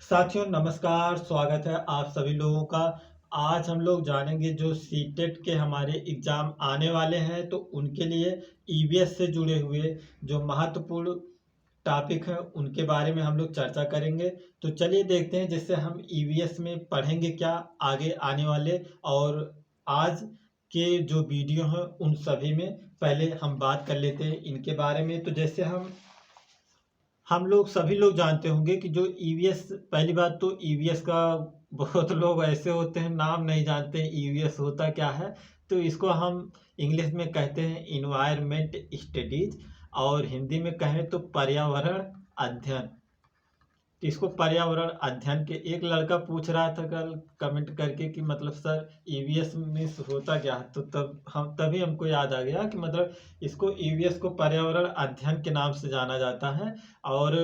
साथियों नमस्कार, स्वागत है आप सभी लोगों का। आज हम लोग जानेंगे जो सीटेट के हमारे एग्ज़ाम आने वाले हैं तो उनके लिए ईवीएस से जुड़े हुए जो महत्वपूर्ण टॉपिक हैं उनके बारे में हम लोग चर्चा करेंगे। तो चलिए देखते हैं जिससे हम ईवीएस में पढ़ेंगे क्या आगे आने वाले और आज के जो वीडियो हैं उन सभी में पहले हम बात कर लेते हैं इनके बारे में। तो जैसे हम लोग सभी लोग जानते होंगे कि जो ईवीएस, पहली बात तो ईवीएस का बहुत लोग ऐसे होते हैं नाम नहीं जानते ईवीएस होता क्या है। तो इसको हम इंग्लिश में कहते हैं इन्वायरमेंट स्टडीज और हिंदी में कहें तो पर्यावरण अध्ययन। तो इसको पर्यावरण अध्ययन के एक लड़का पूछ रहा था कल कमेंट करके कि मतलब सर ईवीएस मीन्स होता क्या है। तो तभी हमको याद आ गया कि मतलब इसको ईवीएस को पर्यावरण अध्ययन के नाम से जाना जाता है। और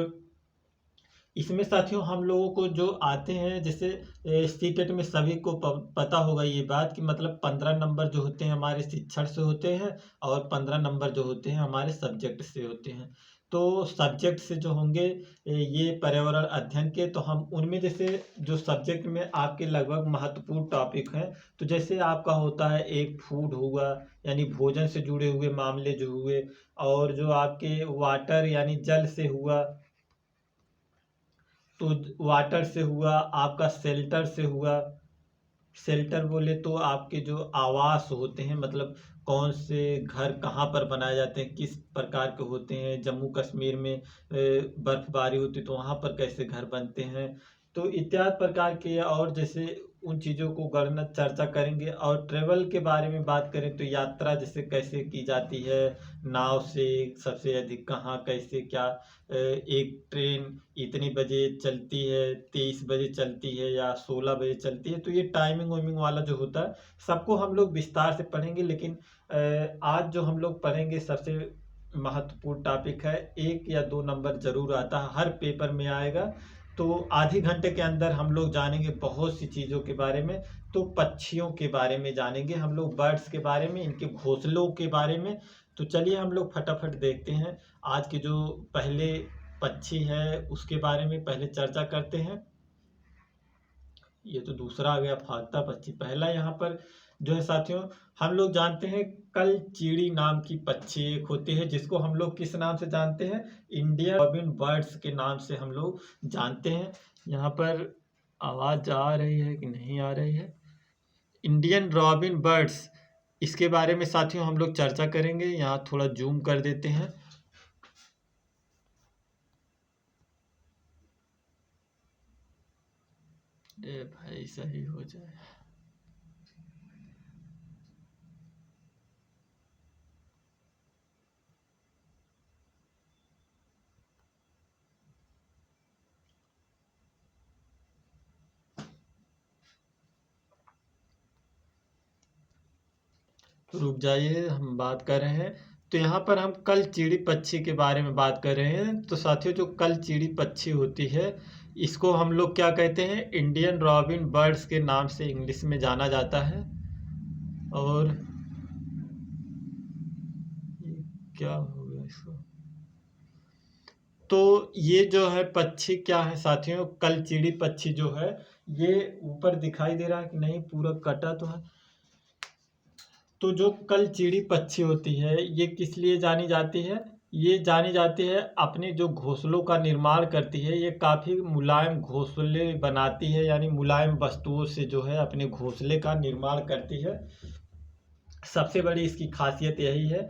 इसमें साथियों हम लोगों को जो आते हैं जैसे सीटेट में सभी को पता होगा ये बात कि मतलब 15 नंबर जो होते हैं हमारे शिक्षण से होते हैं और 15 नंबर जो होते हैं हमारे सब्जेक्ट से होते हैं। तो सब्जेक्ट से जो होंगे ये पर्यावरण अध्ययन के, तो हम उनमें जैसे जो सब्जेक्ट में आपके लगभग महत्वपूर्ण टॉपिक हैं तो जैसे आपका होता है एक फूड हुआ यानी भोजन से जुड़े हुए मामले जो हुए, और जो आपके वाटर यानी जल से हुआ तो वाटर से हुआ, आपका शेल्टर से हुआ। शेल्टर बोले तो आपके जो आवास होते हैं मतलब कौन से घर कहाँ पर बनाए जाते हैं, किस प्रकार के होते हैं। जम्मू कश्मीर में बर्फबारी होती है तो वहाँ पर कैसे घर बनते हैं। तो इत्यादि प्रकार के और जैसे उन चीज़ों को गणना चर्चा करेंगे। और ट्रेवल के बारे में बात करें तो यात्रा जैसे कैसे की जाती है नाव से, सबसे अधिक कहाँ कैसे क्या। एक ट्रेन इतनी बजे चलती है, 23 बजे चलती है या 16 बजे चलती है। तो ये टाइमिंग वाइमिंग वाला जो होता है सबको हम लोग विस्तार से पढ़ेंगे। लेकिन आज जो हम लोग पढ़ेंगे सबसे महत्वपूर्ण टॉपिक है, 1 या 2 नंबर जरूर आता है, हर पेपर में आएगा। तो आधे घंटे के अंदर हम लोग जानेंगे बहुत सी चीज़ों के बारे में। तो पक्षियों के बारे में जानेंगे हम लोग, बर्ड्स के बारे में, इनके घोंसलों के बारे में। तो चलिए हम लोग फटाफट देखते हैं आज के जो पहले पक्षी है उसके बारे में पहले चर्चा करते हैं। ये तो दूसरा आ गया फाख्ता पक्षी। पहला यहाँ पर जो है साथियों, हम लोग जानते हैं कलचीड़ी नाम की पक्षी एक होती है जिसको हम लोग किस नाम से जानते हैं, इंडियन रॉबिन बर्ड्स के नाम से हम लोग जानते हैं। यहाँ पर आवाज़ आ रही है कि नहीं आ रही है। इंडियन रॉबिन बर्ड्स, इसके बारे में साथियों हम लोग चर्चा करेंगे। यहाँ थोड़ा जूम कर देते हैं। ए भाई सही हो जाए। रुक जाइए, हम बात कर रहे हैं। तो यहाँ पर हम कलचीड़ी पक्षी के बारे में बात कर रहे हैं। तो साथियों जो कलचीड़ी पक्षी होती है इसको हम लोग क्या कहते हैं, इंडियन रॉबिन बर्ड्स के नाम से इंग्लिश में जाना जाता है। और ये क्या हो गया इसको। तो ये जो है पक्षी क्या है साथियों, कलचीड़ी पक्षी जो है ये ऊपर दिखाई दे रहा है कि नहीं, पूरा कटा तो है। तो जो कलचीड़ी पक्षी होती है ये किस लिए जानी जाती है, ये जानी जाती है अपने जो घोंसलों का निर्माण करती है। ये काफ़ी मुलायम घोंसले बनाती है यानी मुलायम वस्तुओं से जो है अपने घोंसले का निर्माण करती है। सबसे बड़ी इसकी खासियत यही है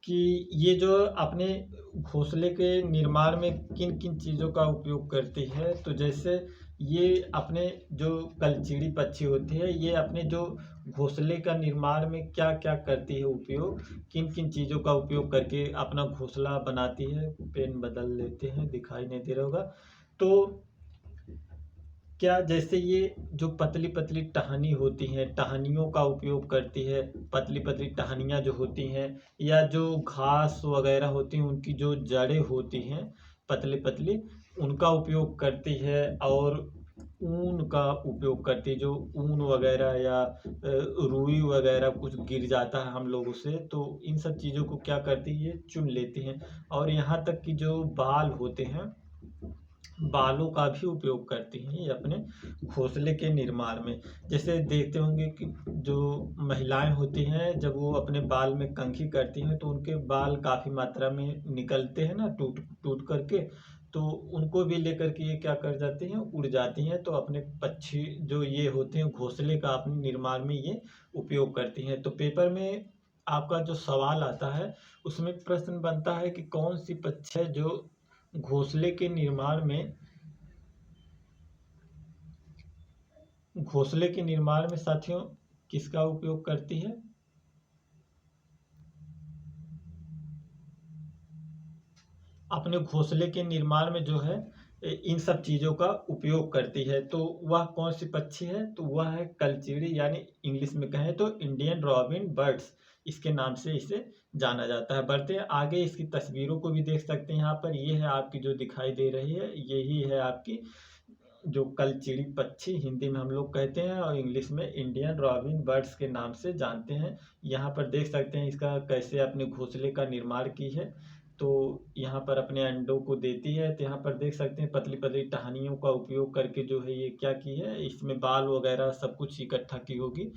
कि ये जो अपने घोंसले के निर्माण में किन किन चीज़ों का उपयोग करती है। तो जैसे ये अपने जो कलचीड़ी पक्षी होती है ये अपने जो घोंसले का निर्माण में क्या क्या करती है उपयोग, किन किन चीज़ों का उपयोग करके अपना घोंसला बनाती है। पेन बदल लेते हैं, दिखाई नहीं दे रहा होगा। तो क्या जैसे ये जो पतली पतली टहनी होती हैं टहनियों का उपयोग करती है, पतली पतली टहनियाँ जो होती हैं, या जो घास वगैरह होती हैं उनकी जो जड़ें होती हैं पतली पतली उनका उपयोग करती है। और ऊन का उपयोग करती है, जो ऊन वगैरह या रुई वगैरह कुछ गिर जाता है हम लोगों से तो इन सब चीज़ों को क्या करती है ये चुन लेती हैं। और यहाँ तक कि जो बाल होते हैं, बालों का भी उपयोग करती हैं ये अपने घोंसले के निर्माण में। जैसे देखते होंगे कि जो महिलाएं होती हैं जब वो अपने बाल में कंघी करती हैं तो उनके बाल काफ़ी मात्रा में निकलते हैं ना, टूट टूट करके। तो उनको भी लेकर के ये क्या कर जाती हैं, उड़ जाती हैं। तो अपने पक्षी जो ये होते हैं घोंसले का अपने निर्माण में ये उपयोग करती हैं। तो पेपर में आपका जो सवाल आता है उसमें प्रश्न बनता है कि कौन सी पक्षी है जो घोंसले के निर्माण में साथियों किसका उपयोग करती है? अपने घोंसले के निर्माण में जो है इन सब चीज़ों का उपयोग करती है। तो वह कौन सी पक्षी है? तो वह है कलचीड़ी, यानी इंग्लिश में कहें तो इंडियन रॉबिन बर्ड्स, इसके नाम से इसे जाना जाता है। बढ़ते हैं आगे, इसकी तस्वीरों को भी देख सकते हैं यहाँ पर। ये है आपकी जो दिखाई दे रही है, यही है आपकी जो कलचीड़ी पक्षी हिंदी में हम लोग कहते हैं और इंग्लिश में इंडियन रॉबिन बर्ड्स के नाम से जानते हैं। यहाँ पर देख सकते हैं इसका कैसे अपने घोंसले का निर्माण की है। तो यहाँ पर अपने अंडों को देती है। तो यहाँ पर देख सकते हैं पतली पतली टहनियों का उपयोग करके जो है ये क्या की है, इसमें बाल वगैरह सब कुछ इकट्ठा की होगी।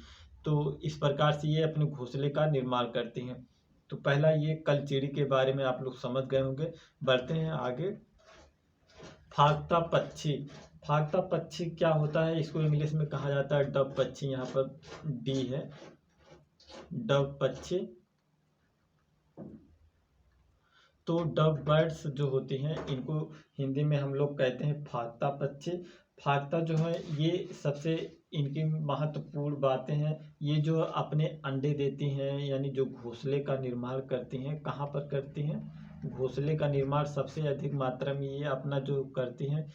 तो इस प्रकार से ये अपने घोंसले का निर्माण करती हैं। तो पहला ये कलचीड़ी के बारे में आप लोग समझ गए होंगे। बढ़ते हैं आगे। फाख्ता पक्षी। फाख्ता पक्षी क्या होता है, इसको इंग्लिश में कहा जाता है डव पक्षी। यहाँ पर डी है, डव पक्षी। तो डव बर्ड्स जो होती हैं इनको हिंदी में हम लोग कहते हैं फाख्ता पक्षी। फाख्ता जो है ये सबसे इनकी महत्वपूर्ण बातें हैं, ये जो अपने अंडे देती हैं यानी जो घोंसले का निर्माण करती हैं, कहाँ पर करती हैं, घोंसले का निर्माण सबसे अधिक मात्रा में ये अपना जो करती हैं,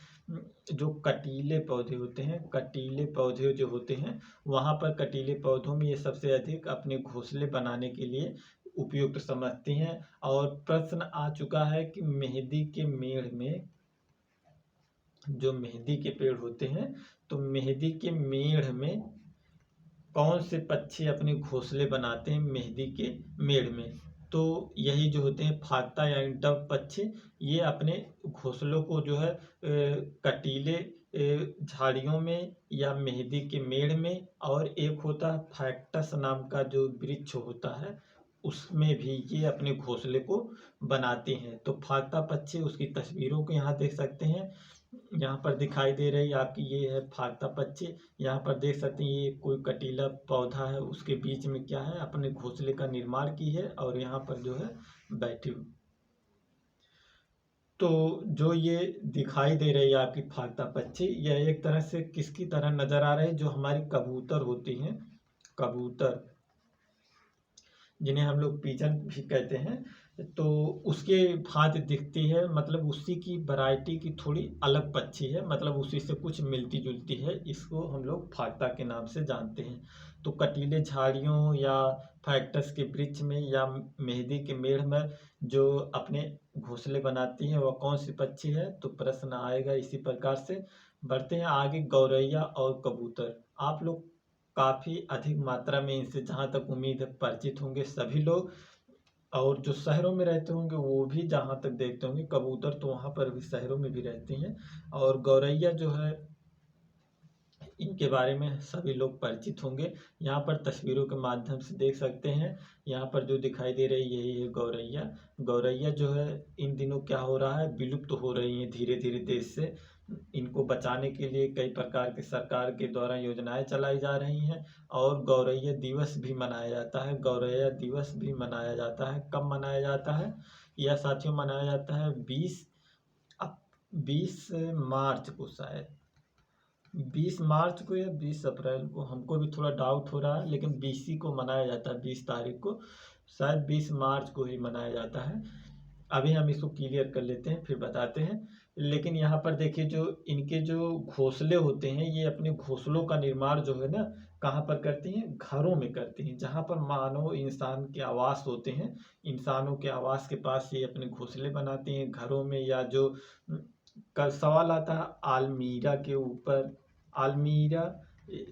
जो कटीले पौधे होते हैं, कटीले पौधे जो होते हैं वहाँ पर कटीले पौधों में ये सबसे अधिक अपने घोंसले बनाने के लिए उपयुक्त समझती हैं। और प्रश्न आ चुका है कि मेहंदी के मेड़ में, जो मेहंदी के पेड़ होते हैं, तो मेहंदी के मेड़ में कौन से पक्षी अपने घोंसले बनाते हैं मेहंदी के मेड़ में? तो यही जो होते हैं फाख्ता या डव पक्षी, ये अपने घोंसलों को जो है कटीले झाड़ियों में या मेहंदी के मेड़ में, और एक होता है फैक्टस नाम का जो वृक्ष होता है उसमें भी ये अपने घोंसले को बनाते हैं। तो फाख्ता पक्षी, उसकी तस्वीरों को यहाँ देख सकते हैं। यहाँ पर दिखाई दे रही आपकी ये है फाख्ता पक्षी। यहाँ पर देख सकते हैं ये कोई कटीला पौधा है, उसके बीच में क्या है, अपने घोंसले का निर्माण की है और यहाँ पर जो है बैठी हुई। तो जो ये दिखाई दे रही है आपकी फाख्ता पक्षी, यह एक तरह से किसकी तरह नजर आ रही है, जो हमारी कबूतर होती हैं, कबूतर जिन्हें हम लोग पिजन भी कहते हैं, तो उसके भांति दिखती है। मतलब उसी की वैरायटी की थोड़ी अलग पक्षी है, मतलब उसी से कुछ मिलती जुलती है। इसको हम लोग फाख्ता के नाम से जानते हैं। तो कटीले झाड़ियों या फैक्टस के वृक्ष में या मेहंदी के मेड़ में जो अपने घोंसले बनाती है वह कौन सी पक्षी है? तो प्रश्न आएगा इसी प्रकार से। बढ़ते हैं आगे। गौरैया और कबूतर, आप लोग काफ़ी अधिक मात्रा में इनसे जहाँ तक उम्मीद है परिचित होंगे सभी लोग। और जो शहरों में रहते होंगे वो भी जहाँ तक देखते होंगे, कबूतर तो वहाँ पर भी शहरों में भी रहती हैं। और गौरैया जो है इनके बारे में सभी लोग परिचित होंगे। यहाँ पर तस्वीरों के माध्यम से देख सकते हैं। यहाँ पर जो दिखाई दे रही यही है गौरैया। गौरैया जो है इन दिनों क्या हो रहा है, विलुप्त हो रही है धीरे धीरे देश से। इनको बचाने के लिए कई प्रकार की सरकार के द्वारा योजनाएं चलाई जा रही हैं और गौरैया दिवस भी मनाया जाता है। गौरैया दिवस भी मनाया जाता है। कब मनाया जाता है? यह साथियों मनाया जाता है 20 मार्च को, शायद 20 मार्च को या 20 अप्रैल को, हमको भी थोड़ा डाउट हो रहा है, लेकिन 20 ही को मनाया जाता है, 20 तारीख को, शायद 20 मार्च को ही मनाया जाता है। अभी हम इसको क्लियर कर लेते हैं फिर बताते हैं। लेकिन यहाँ पर देखिए जो इनके जो घोंसले होते हैं, ये अपने घोंसलों का निर्माण जो है ना कहाँ पर करती हैं? घरों में करती हैं, जहाँ पर मानव इंसान के आवास होते हैं। इंसानों के आवास के पास ये अपने घोंसले बनाती हैं घरों में। या जो कल सवाल आता है आलमीरा के ऊपर, आलमीरा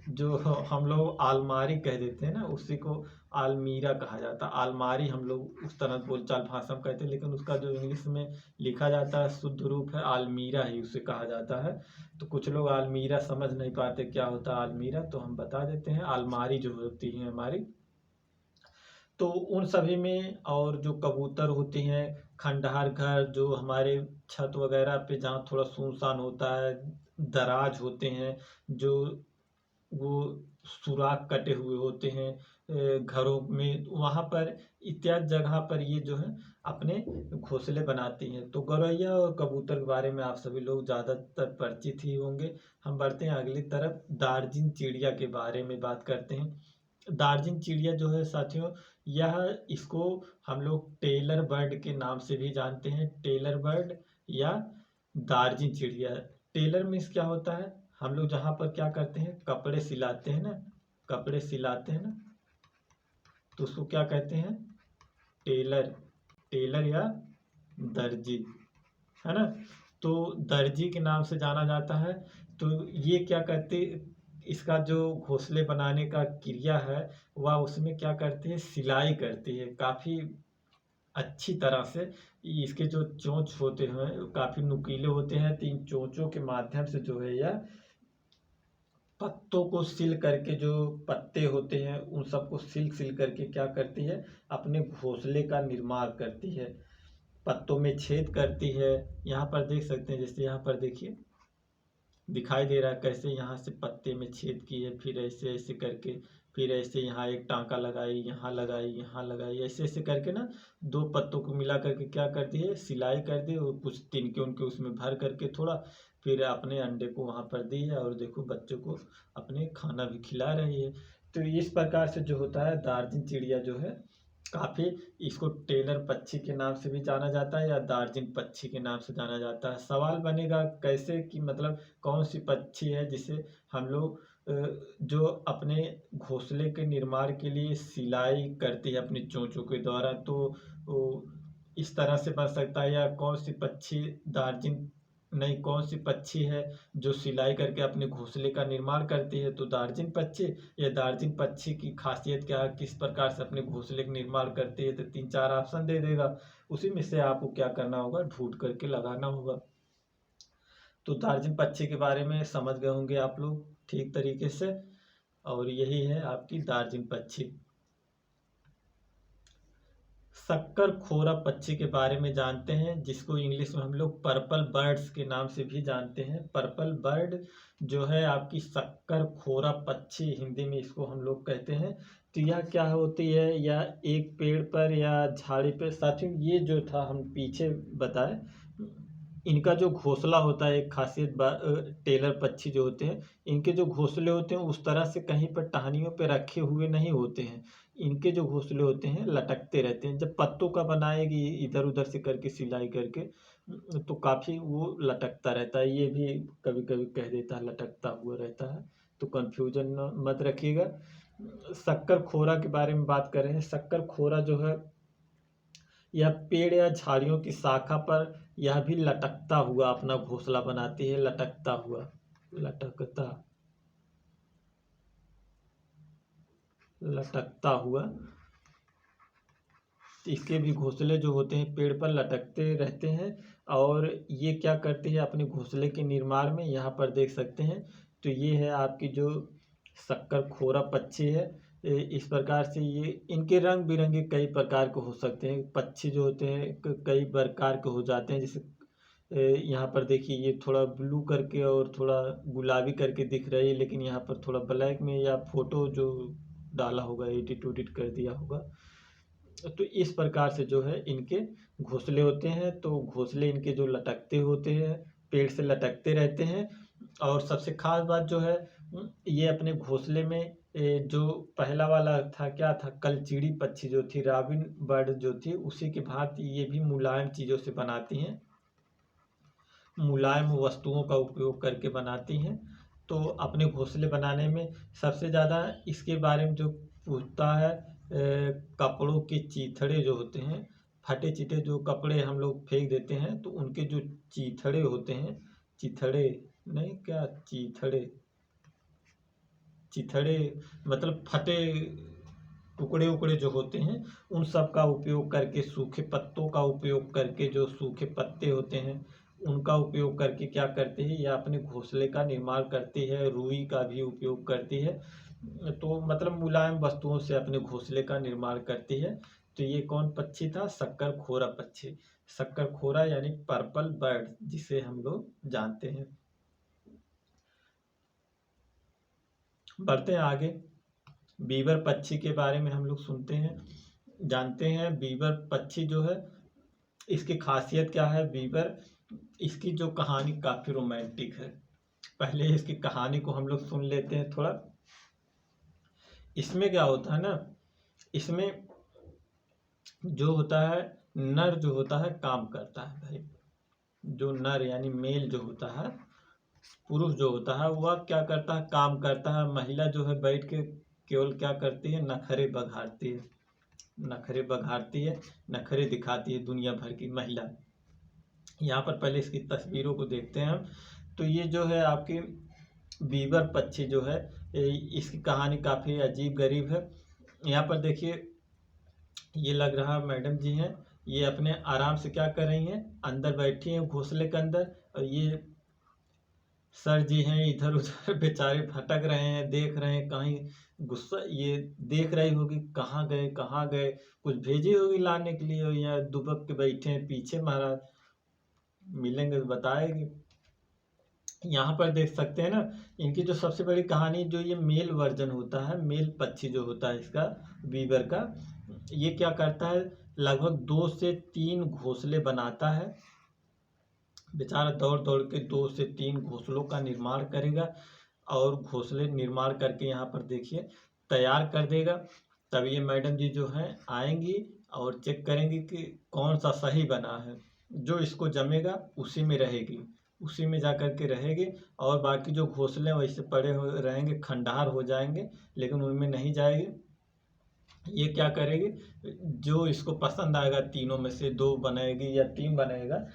जो हम लोग आलमारी कह देते हैं ना, उसी को आलमीरा कहा जाता है। आलमारी हम लोग उस तरह बोलचाल भाषा में कहते हैं, लेकिन उसका जो इंग्लिश में लिखा जाता है शुद्ध रूप है आलमीरा ही उसे कहा जाता है। तो कुछ लोग आलमीरा समझ नहीं पाते क्या होता है आलमीरा, तो हम बता देते हैं आलमारी जो होती है हमारी। तो उन सभी में, और जो कबूतर होती हैं, खंडहर घर जो हमारे छत वगैरह पे जहाँ थोड़ा सुनसान होता है, दराज होते हैं, जो वो सुराख कटे हुए होते हैं घरों में, वहाँ पर इत्यादि जगह पर ये जो है अपने घोंसले बनाती हैं। तो गौरैया और कबूतर के बारे में आप सभी लोग ज़्यादातर परिचित ही होंगे। हम बढ़ते हैं अगली तरफ, दार्जिन चिड़िया के बारे में बात करते हैं। दार्जिन चिड़िया जो है साथियों, यह इसको हम लोग टेलर बर्ड के नाम से भी जानते हैं। टेलर बर्ड या दार्जिन चिड़िया। टेलर मीन्स क्या होता है, हम लोग जहाँ पर क्या करते हैं, कपड़े सिलाते हैं ना, कपड़े सिलाते हैं ना, तो उसको क्या कहते हैं, टेलर। टेलर या दर्जी, है ना। तो दर्जी के नाम से जाना जाता है। तो ये क्या करते, इसका जो घोंसले बनाने का क्रिया है, वह उसमें क्या करती है, सिलाई करती है काफ़ी अच्छी तरह से। इसके जो चोंच होते हैं काफ़ी नुकीले होते हैं, तो इन चोंचों के माध्यम से जो है यह पत्तों को सिल करके, जो पत्ते होते हैं उन सबको सिल सिल करके क्या करती है, अपने घोंसले का निर्माण करती है, पत्तों में छेद करती है। यहाँ पर देख सकते हैं, जैसे यहाँ पर देखिए दिखाई दे रहा है कैसे यहाँ से पत्ते में छेद की है, फिर ऐसे ऐसे करके, फिर ऐसे यहाँ एक टांका लगाई, यहाँ लगाई, यहाँ लगाई, ऐसे ऐसे करके ना दो पत्तों को मिला करके क्या करती है, सिलाई कर दी, और कुछ तिनके उनके उसमें भर करके थोड़ा, फिर अपने अंडे को वहाँ पर दी है, और देखो बच्चों को अपने खाना भी खिला रही है। तो इस प्रकार से जो होता है, दार्जिन चिड़िया जो है काफ़ी, इसको टेलर पक्षी के नाम से भी जाना जाता है या दार्जिन पक्षी के नाम से जाना जाता है। सवाल बनेगा कैसे, कि मतलब कौन सी पक्षी है जिसे हम लोग जो अपने घोंसले के निर्माण के लिए सिलाई करती है अपनी चोंचों के द्वारा, तो वो इस तरह से बन सकता है, या कौन सी पक्षी, दार्जिन नहीं, कौन सी पक्षी है जो सिलाई करके अपने घोंसले का निर्माण करती है, तो दार्जिन पक्षी। या दार्जिन पक्षी की खासियत क्या है, किस प्रकार से अपने घोंसले का निर्माण करती है, तो 3-4 ऑप्शन दे देगा, उसी में से आपको क्या करना होगा, ढूंढ करके लगाना होगा। तो दार्जिन पक्षी के बारे में समझ गए होंगे आप लोग ठीक तरीके से, और यही है आपकी दार्जिन पक्षी। शक्कर खोरा पक्षी के बारे में जानते हैं, जिसको इंग्लिश में हम लोग पर्पल बर्ड्स के नाम से भी जानते हैं। पर्पल बर्ड जो है आपकी शक्कर खोरा पक्षी, हिंदी में इसको हम लोग कहते हैं। तो यह क्या होती है, या एक पेड़ पर या झाड़ी पर, साथियों ये जो था हम पीछे बताए, इनका जो घोंसला होता है, एक खासियत टेलर पक्षी जो होते हैं, इनके जो घोंसले होते हैं उस तरह से कहीं पर टहनियों पे रखे हुए नहीं होते हैं। इनके जो घोंसले होते हैं लटकते रहते हैं, जब पत्तों का बनाएगी इधर उधर से करके सिलाई करके, तो काफ़ी वो लटकता रहता है। ये भी कभी कभी कह देता है लटकता हुआ रहता है, तो कन्फ्यूजन मत रखिएगा। शक्कर खोरा के बारे में बात कर रहे हैं। शक्कर खोरा जो है, यह पेड़ या झाड़ियों की शाखा पर यह भी लटकता हुआ अपना घोंसला बनाती है, लटकता हुआ, लटकता, लटकता हुआ। इसके भी घोंसले जो होते हैं पेड़ पर लटकते रहते हैं, और ये क्या करती है अपने घोंसले के निर्माण में, यहाँ पर देख सकते हैं। तो ये है आपकी जो शक्कर खोरा पक्षी है। इस प्रकार से ये, इनके रंग बिरंगे कई प्रकार के हो सकते हैं, पक्षी जो होते हैं कई प्रकार के हो जाते हैं। जैसे यहाँ पर देखिए ये थोड़ा ब्लू करके और थोड़ा गुलाबी करके दिख रही है, लेकिन यहाँ पर थोड़ा ब्लैक में, या फोटो जो डाला होगा, एडिट उडिट कर दिया होगा। तो इस प्रकार से जो है इनके घोंसले होते हैं। तो घोंसले इनके जो लटकते होते हैं, पेड़ से लटकते रहते हैं। और सबसे खास बात जो है, ये अपने घोंसले में जो पहला वाला था क्या था, कलचीड़ी पक्षी जो थी, रॉबिन बर्ड जो थी, उसी के भांति ये भी मुलायम चीज़ों से बनाती हैं, मुलायम वस्तुओं का उपयोग करके बनाती हैं। तो अपने घोंसले बनाने में सबसे ज़्यादा इसके बारे में जो पूछता है, कपड़ों के चीथड़े जो होते हैं, फटे चिटे जो कपड़े हम लोग फेंक देते हैं, तो उनके जो चीथड़े होते हैं, चिथड़े नहीं क्या, चीथड़े, चिथड़े मतलब फटे टुकड़े उकड़े जो होते हैं उन सब का उपयोग करके, सूखे पत्तों का उपयोग करके, जो सूखे पत्ते होते हैं उनका उपयोग करके क्या करते हैं, या अपने घोंसले का निर्माण करती है। रुई का भी उपयोग करती है, तो मतलब मुलायम वस्तुओं से अपने घोंसले का निर्माण करती है। तो ये कौन पक्षी था? शक्करखोरा पक्षी। शक्करखोरा यानी पर्पल बर्ड जिसे हम लोग जानते हैं। बढ़ते हैं आगे। बीवर पक्षी के बारे में हम लोग सुनते हैं, जानते हैं। बीवर पक्षी जो है, इसकी खासियत क्या है? बीवर, इसकी जो कहानी काफी रोमांटिक है। पहले इसकी कहानी को हम लोग सुन लेते हैं थोड़ा। इसमें क्या होता है ना, इसमें जो होता है, नर जो होता है काम करता है भाई। जो नर यानी मेल जो होता है, पुरुष जो होता है वह क्या करता है? काम करता है। महिला जो है बैठ के केवल क्या करती है? नखरे बघाड़ती है। नखरे बघाड़ती है, नखरे दिखाती है दुनिया भर की महिला। यहाँ पर पहले इसकी तस्वीरों को देखते हैं हम। तो ये जो है आपकी बीवर पक्षी जो है, इसकी कहानी काफ़ी अजीब गरीब है। यहाँ पर देखिए, ये लग रहा मैडम जी हैं, ये अपने आराम से क्या कर रही हैं? अंदर बैठी हैं घोंसले के अंदर। और ये सर जी हैं इधर उधर बेचारे भटक रहे हैं, देख रहे हैं कहीं गुस्सा, ये देख रही होगी कहाँ गए कहाँ गए, कुछ भेजी होगी लाने के लिए, या दुबक के बैठे हैं पीछे महाराज, मिलेंगे तो बताएंगे। यहाँ पर देख सकते हैं ना, इनकी जो सबसे बड़ी कहानी, जो ये मेल वर्जन होता है, मेल पक्षी जो होता है इसका, बीवर का, ये क्या करता है? लगभग 2 से 3 घोंसले बनाता है। बेचारा दौड़ दौड़ के 2 से 3 घोंसलों का निर्माण करेगा, और घोंसले निर्माण करके यहाँ पर देखिए तैयार कर देगा। तब ये मैडम जी जो हैं आएंगी और चेक करेंगी कि कौन सा सही बना है। जो इसको जमेगा उसी में रहेगी, उसी में जा कर के रहेगी। और बाकी जो घोंसले वैसे पड़े हो रहेंगे, खंडहर हो जाएंगे, लेकिन उनमें नहीं जाएगी। ये क्या करेगी? जो इसको पसंद आएगा, तीनों में से 2 बनाएगी या 3 बनाएगा,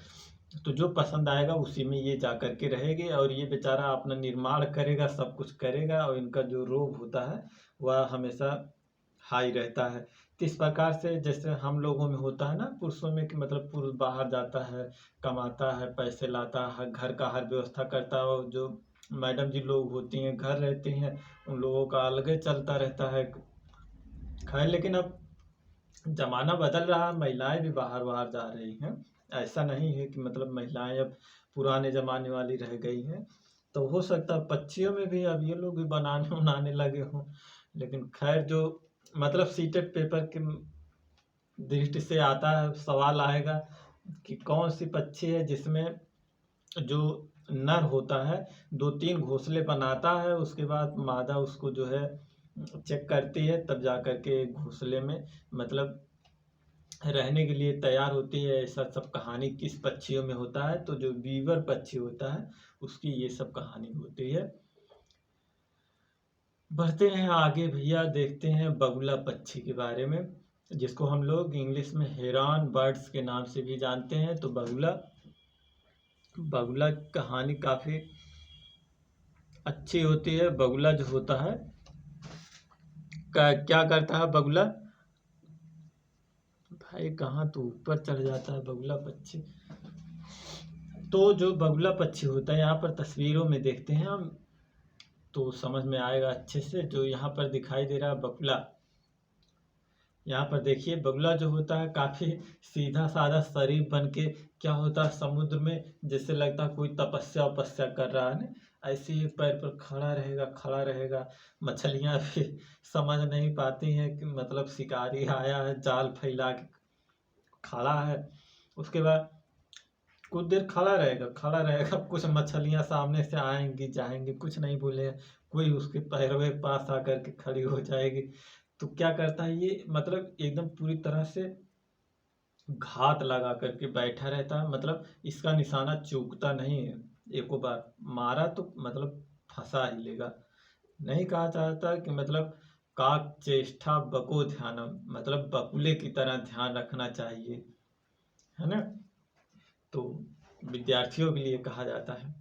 तो जो पसंद आएगा उसी में ये जा कर के रहेगी। और ये बेचारा अपना निर्माण करेगा, सब कुछ करेगा, और इनका जो रोग होता है वह हमेशा हाई रहता है। तो इस प्रकार से जैसे हम लोगों में होता है ना, पुरुषों में, कि मतलब पुरुष बाहर जाता है, कमाता है, पैसे लाता है, घर का हर व्यवस्था करता है, और जो मैडम जी लोग होती हैं घर रहती हैं, उन लोगों का अलग ही चलता रहता है। खैर, लेकिन अब जमाना बदल रहा है, महिलाएं भी बाहर बाहर जा रही हैं। ऐसा नहीं है कि मतलब महिलाएं अब पुराने जमाने वाली रह गई हैं। तो हो सकता है पक्षियों में भी अब ये लोग भी बनाने उनाने लगे हों। लेकिन खैर, जो मतलब सीटेट पेपर की दृष्टि से आता है, सवाल आएगा कि कौन सी पक्षी है जिसमें जो नर होता है 2-3 घोंसले बनाता है, उसके बाद मादा उसको जो है चेक करती है, तब जा कर के घोंसले में मतलब रहने के लिए तैयार होती है। ऐसा सब कहानी किस पक्षियों में होता है? तो जो बीवर पक्षी होता है उसकी ये सब कहानी होती है। बढ़ते हैं आगे भैया, देखते हैं बगुला पक्षी के बारे में, जिसको हम लोग इंग्लिश में हेरॉन बर्ड्स के नाम से भी जानते हैं। तो बगुला, बगुला की कहानी काफ़ी अच्छी होती है। बगुला जो होता है क्या करता है बगुला? भाई कहाँ तो ऊपर चढ़ जाता है बगुला पक्षी। तो जो बगुला पक्षी होता है, यहाँ पर तस्वीरों में देखते हैं हम तो समझ में आएगा अच्छे से। जो यहाँ पर दिखाई दे रहा है बगुला, यहाँ पर देखिए बगुला जो होता है काफी सीधा साधा शरीफ बन के क्या होता है समुद्र में, जैसे लगता है कोई तपस्या उपस्या कर रहा है ना, ऐसे ही पैर पर खड़ा रहेगा, खड़ा रहेगा। मछलियां भी समझ नहीं पाती हैं कि मतलब शिकारी आया है, जाल फैला के खड़ा है। उसके बाद कुछ देर खड़ा रहेगा, खड़ा रहेगा, कुछ मछलियां सामने से आएंगी जाएंगी, कुछ नहीं बोले, कोई उसके पैरों के पास आकर के खड़ी हो जाएगी। तो क्या करता है ये, मतलब एकदम पूरी तरह से घात लगा करके बैठा रहता है, मतलब इसका निशाना चूकता नहीं है। एक बार मारा तो मतलब फंसा ही लेगा। नहीं कहा जाता कि मतलब काक चेष्टा बको ध्यानम, मतलब बकुले की तरह ध्यान रखना चाहिए, है ना। तो विद्यार्थियों के लिए कहा जाता है।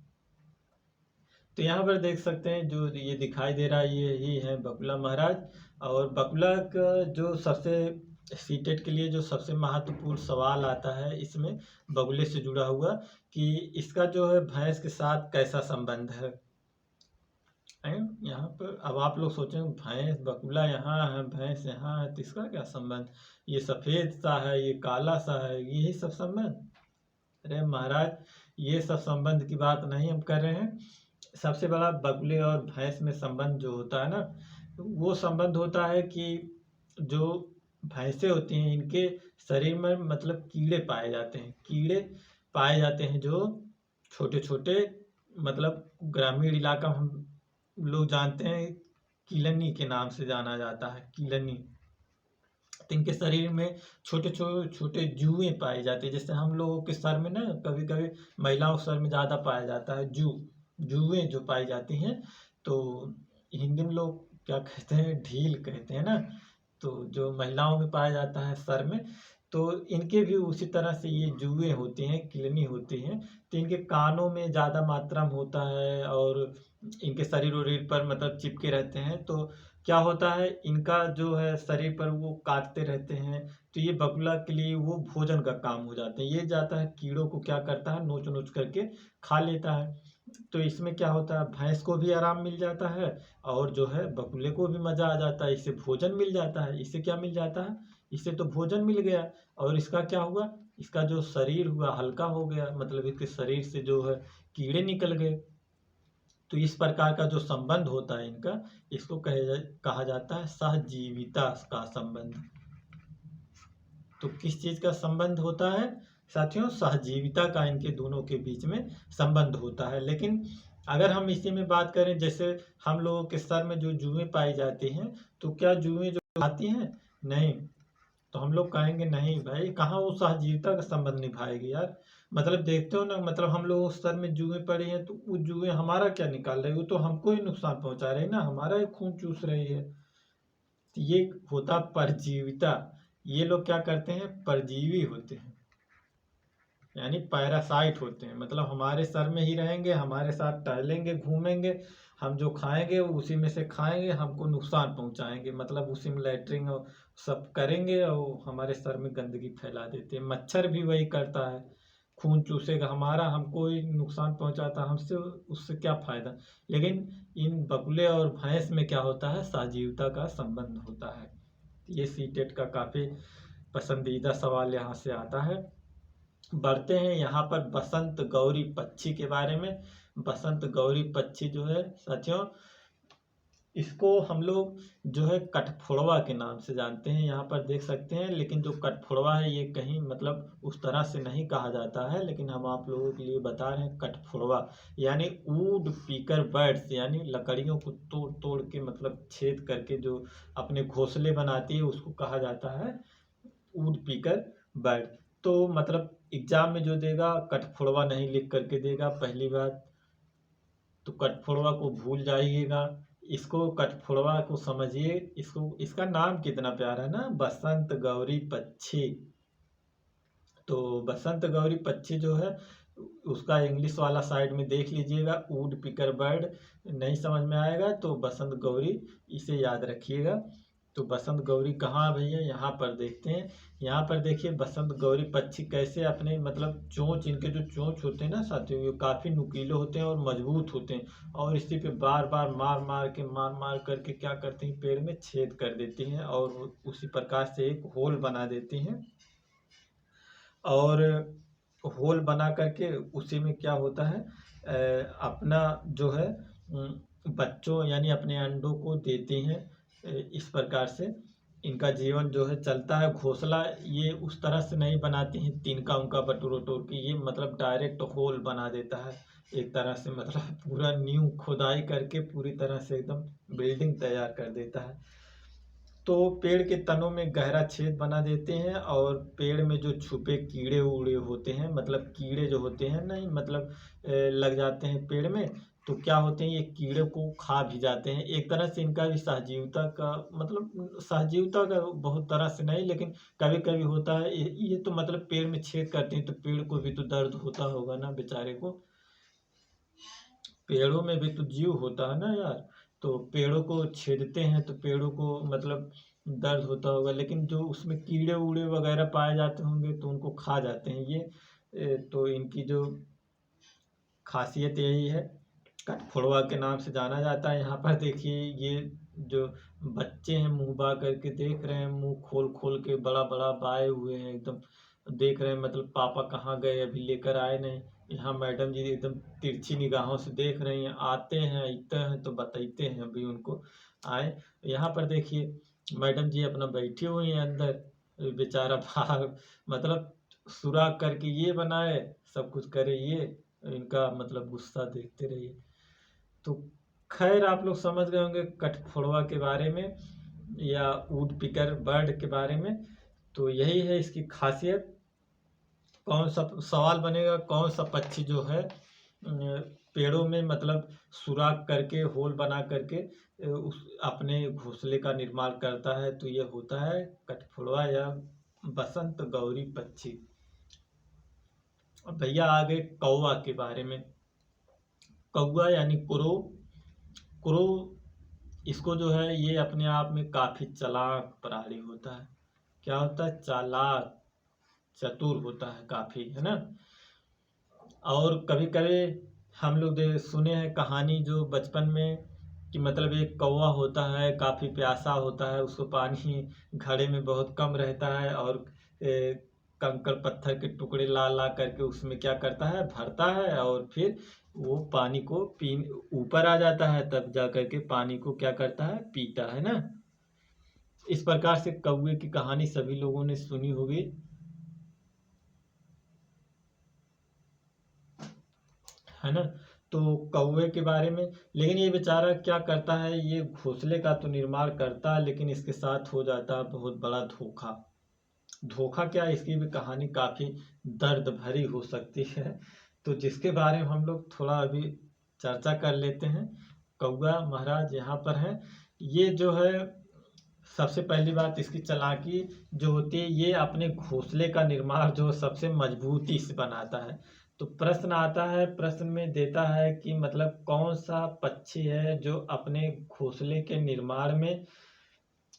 तो यहाँ पर देख सकते हैं जो ये दिखाई दे रहा है ये ही है बगुला महाराज। और बगुला का जो सबसे सीटेट के लिए जो सबसे महत्वपूर्ण सवाल आता है इसमें बगुले से जुड़ा हुआ कि इसका जो है भैंस के साथ कैसा संबंध है। यहाँ पर अब आप लोग सोचें भैंस बगुला यहाँ है भैंस यहाँ है तो इसका क्या संबंध, ये सफ़ेद सा है ये काला सा है यही सब संबंध। अरे महाराज ये सब संबंध की बात नहीं हम कर रहे हैं। सबसे बड़ा बगुले और भैंस में संबंध जो होता है ना वो संबंध होता है कि जो भैंसें होती हैं इनके शरीर में मतलब कीड़े पाए जाते हैं, कीड़े पाए जाते हैं जो छोटे छोटे मतलब ग्रामीण इलाका हम लोग जानते हैं कीलनी के नाम से जाना जाता है, कीलनी। तो इनके शरीर में छोटे छोटे छोटे जुएँ पाए जाते हैं। जैसे हम लोगों के सर में ना कभी कभी महिलाओं के सर में ज़्यादा पाया जाता है जुएँ जो पाई जाती हैं, तो हिंदी में लोग क्या कहते हैं ढील कहते हैं ना, तो जो महिलाओं में पाया जाता है सर में, तो इनके भी उसी तरह से ये जुएँ होती हैं किलनी होती हैं। तो इनके कानों में ज़्यादा मात्रा में होता है और इनके शरीर वरीर पर मतलब चिपके रहते हैं। तो क्या होता है इनका जो है शरीर पर वो काटते रहते हैं, तो ये बगुला के लिए वो भोजन का काम हो जाते हैं। ये जाता है कीड़ों को क्या करता है नोच नोच करके खा लेता है। तो इसमें क्या होता है भैंस को भी आराम मिल जाता है और जो है बगुले को भी मज़ा आ जाता है, इससे भोजन मिल जाता है। इससे क्या मिल जाता है, इससे तो भोजन मिल गया और इसका क्या हुआ, इसका जो शरीर हुआ हल्का हो गया, मतलब इसके शरीर से जो है कीड़े निकल गए। तो इस प्रकार का जो संबंध होता है इनका इसको कहा जाता है सहजीविता का संबंध। तो किस चीज़ का संबंध होता है साथियों, सहजीविता का इनके दोनों के बीच में संबंध होता है। लेकिन अगर हम इसी में बात करें जैसे हम लोगों के सर में जो जुएँ पाई जाती हैं तो क्या जुएँ जो आती हैं, नहीं, तो हम लोग कहेंगे नहीं भाई कहाँ वो सहजीविता का संबंध निभाएगी यार। मतलब देखते हो ना मतलब हम लोग सर में जुएँ पड़ी हैं तो वो जुएँ हमारा क्या निकाल रही है, वो तो हमको ही नुकसान पहुंचा रही है ना, हमारा ही खून चूस रही है। तो ये होता परजीविता। ये लोग क्या करते हैं परजीवी होते हैं यानी पैरासाइट होते हैं, मतलब हमारे सर में ही रहेंगे हमारे साथ टहलेंगे घूमेंगे, हम जो खाएंगे वो उसी में से खाएंगे, हमको नुकसान पहुंचाएंगे, मतलब उसी में लैट्रिन और सब करेंगे और हमारे सर में गंदगी फैला देते हैं। मच्छर भी वही करता है, खून चूसेगा हमारा, हमको ही नुकसान पहुंचाता, हमसे उससे क्या फायदा। लेकिन इन बगुले और भैंस में क्या होता है सहजीविता का संबंध होता है। ये सीटेट का काफ़ी पसंदीदा सवाल यहाँ से आता है। बढ़ते हैं यहाँ पर बसंत गौरी पक्षी के बारे में। बसंत गौरी पक्षी जो है साथियों इसको हम लोग जो है कठफोड़वा के नाम से जानते हैं, यहाँ पर देख सकते हैं। लेकिन जो कठफोड़वा है ये कहीं मतलब उस तरह से नहीं कहा जाता है, लेकिन हम आप लोगों के लिए बता रहे हैं कठफोड़वा यानी वुड पीकर बर्ड्स, यानी लकड़ियों को तोड़ तोड़ के मतलब छेद करके जो अपने घोंसले बनाती है उसको कहा जाता है वुड पीकर बर्ड। तो मतलब एग्जाम में जो देगा कठफोड़वा नहीं लिख करके देगा पहली बात, तो कठफोड़वा को भूल जाइएगा। इसको कठफोड़वा को समझिए, इसको इसका नाम कितना प्यारा है ना बसंत गौरी पक्षी। तो बसंत गौरी पक्षी जो है उसका इंग्लिश वाला साइड में देख लीजिएगा वुड पिकर बर्ड, नहीं समझ में आएगा तो बसंत गौरी इसे याद रखिएगा। तो बसंत गौरी कहाँ भैया, यहाँ पर देखते हैं। यहाँ पर देखिए बसंत गौरी पक्षी कैसे अपने मतलब चोंच, इनके जो चोंच होते हैं ना साथियों ये काफ़ी नुकीले होते हैं और मजबूत होते हैं और इसी पे बार बार मार मार करके क्या करती हैं पेड़ में छेद कर देती हैं और उसी प्रकार से एक होल बना देती हैं। और होल बना करके उसी में क्या होता है अपना जो है बच्चों यानी अपने अंडों को देती हैं। इस प्रकार से इनका जीवन जो है चलता है। घोंसला ये उस तरह से नहीं बनाती हैं तिनका उनका बटोर वटोर के, ये मतलब डायरेक्ट होल बना देता है एक तरह से, मतलब पूरा नींव खुदाई करके पूरी तरह से एकदम बिल्डिंग तैयार कर देता है। तो पेड़ के तनों में गहरा छेद बना देते हैं और पेड़ में जो छुपे कीड़े उड़े होते हैं, मतलब कीड़े जो होते हैं नहीं मतलब लग जाते हैं पेड़ में, तो क्या होते हैं ये कीड़े को खा भी जाते हैं। एक तरह से इनका भी सहजीविता का मतलब सहजीविता का बहुत तरह से नहीं, लेकिन कभी कभी होता है ये तो मतलब पेड़ में छेद करते हैं तो पेड़ को भी तो दर्द होता होगा ना बेचारे को। पेड़ों में भी तो जीव होता है ना यार। तो पेड़ों को छेदते हैं तो पेड़ों को मतलब दर्द होता होगा, लेकिन जो उसमें कीड़े उड़े वगैरह पाए जाते होंगे तो उनको खा जाते हैं ये। तो इनकी जो खासियत यही है, कठफोड़वा के नाम से जाना जाता है। यहाँ पर देखिए ये जो बच्चे हैं मुंह बा करके देख रहे हैं, मुंह खोल खोल के बड़ा बड़ा बाए हुए हैं एकदम, देख रहे हैं मतलब पापा कहाँ गए, अभी लेकर आए नहीं। यहाँ मैडम जी एकदम तिरछी निगाहों से देख रही हैं, आते हैं इतने हैं तो बताते हैं अभी उनको आए। यहाँ पर देखिए मैडम जी अपना बैठी हुई हैं अंदर, बेचारा बाहर मतलब सुराख करके ये बनाए, सब कुछ करे ये, इनका मतलब गुस्सा देखते रहिए। तो खैर आप लोग समझ गए होंगे कठफोड़वा के बारे में या वुड पिकर बर्ड के बारे में। तो यही है इसकी खासियत। कौन सा सवाल बनेगा, कौन सा पक्षी जो है पेड़ों में मतलब सुराख करके होल बना करके उस अपने घोंसले का निर्माण करता है, तो ये होता है कठफोड़वा या बसंत गौरी पक्षी। अब भैया आगे कौवा के बारे में। कौवा यानी क्रो। क्रो इसको जो है ये अपने आप में काफी चालाक प्राणी होता है। क्या होता है? चालाक, चतुर होता है काफी, है ना। और कभी कभी हम लोग सुने हैं कहानी जो बचपन में कि मतलब एक कौवा होता है काफी प्यासा होता है, उसको पानी घड़े में बहुत कम रहता है और कंकड़ पत्थर के टुकड़े ला ला करके उसमें क्या करता है, भरता है और फिर वो पानी को पी ऊपर आ जाता है, तब जा करके पानी को क्या करता है, पीता है ना। इस प्रकार से कौवे की कहानी सभी लोगों ने सुनी होगी, है ना। तो कौवे के बारे में, लेकिन ये बेचारा क्या करता है, ये घोंसले का तो निर्माण करता है लेकिन इसके साथ हो जाता है बहुत बड़ा धोखा। धोखा क्या, इसकी भी कहानी काफी दर्द भरी हो सकती है, तो जिसके बारे में हम लोग थोड़ा अभी चर्चा कर लेते हैं। कौवा महाराज यहाँ पर है, ये जो है सबसे पहली बात इसकी चालाकी जो होती है, ये अपने घोंसले का निर्माण जो सबसे मजबूती से बनाता है। तो प्रश्न आता है, प्रश्न में देता है कि मतलब कौन सा पक्षी है जो अपने घोंसले के निर्माण में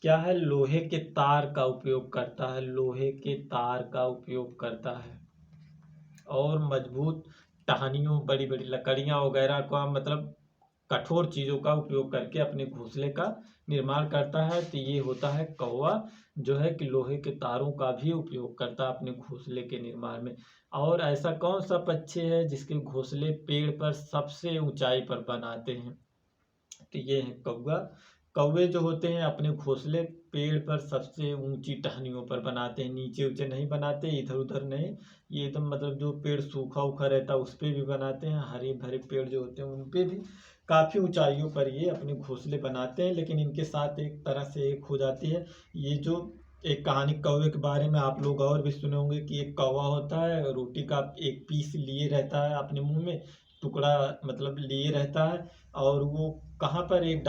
क्या है, लोहे के तार का उपयोग करता है, लोहे के तार का उपयोग करता है और मजबूत टहनियों, बड़ी बड़ी लकड़ियां वगैरह का मतलब कठोर चीजों का उपयोग करके अपने घोंसले का निर्माण करता है। तो ये होता है कौवा, जो है कि लोहे के तारों का भी उपयोग करता है अपने घोंसले के निर्माण में। और ऐसा कौन सा पक्षी है जिसके घोंसले पेड़ पर सबसे ऊंचाई पर बनाते हैं, तो ये है कौवा। कौवे जो होते हैं अपने घोंसले पेड़ पर सबसे ऊंची टहनियों पर बनाते हैं, नीचे ऊंचे नहीं बनाते, इधर उधर नहीं। ये एकदम मतलब जो पेड़ सूखा उखा रहता है उस पे भी बनाते हैं, हरे भरे पेड़ जो होते हैं उन पे भी काफी ऊंचाइयों पर ये अपने घोंसले बनाते हैं। लेकिन इनके साथ एक तरह से एक हो जाती है, ये जो एक कहानी कौवे के बारे में आप लोग और भी सुने होंगे कि एक कौवा होता है, रोटी का एक पीस लिए रहता है अपने मुंह में, टुकड़ा मतलब लिए रहता है, और वो कहाँ पर एक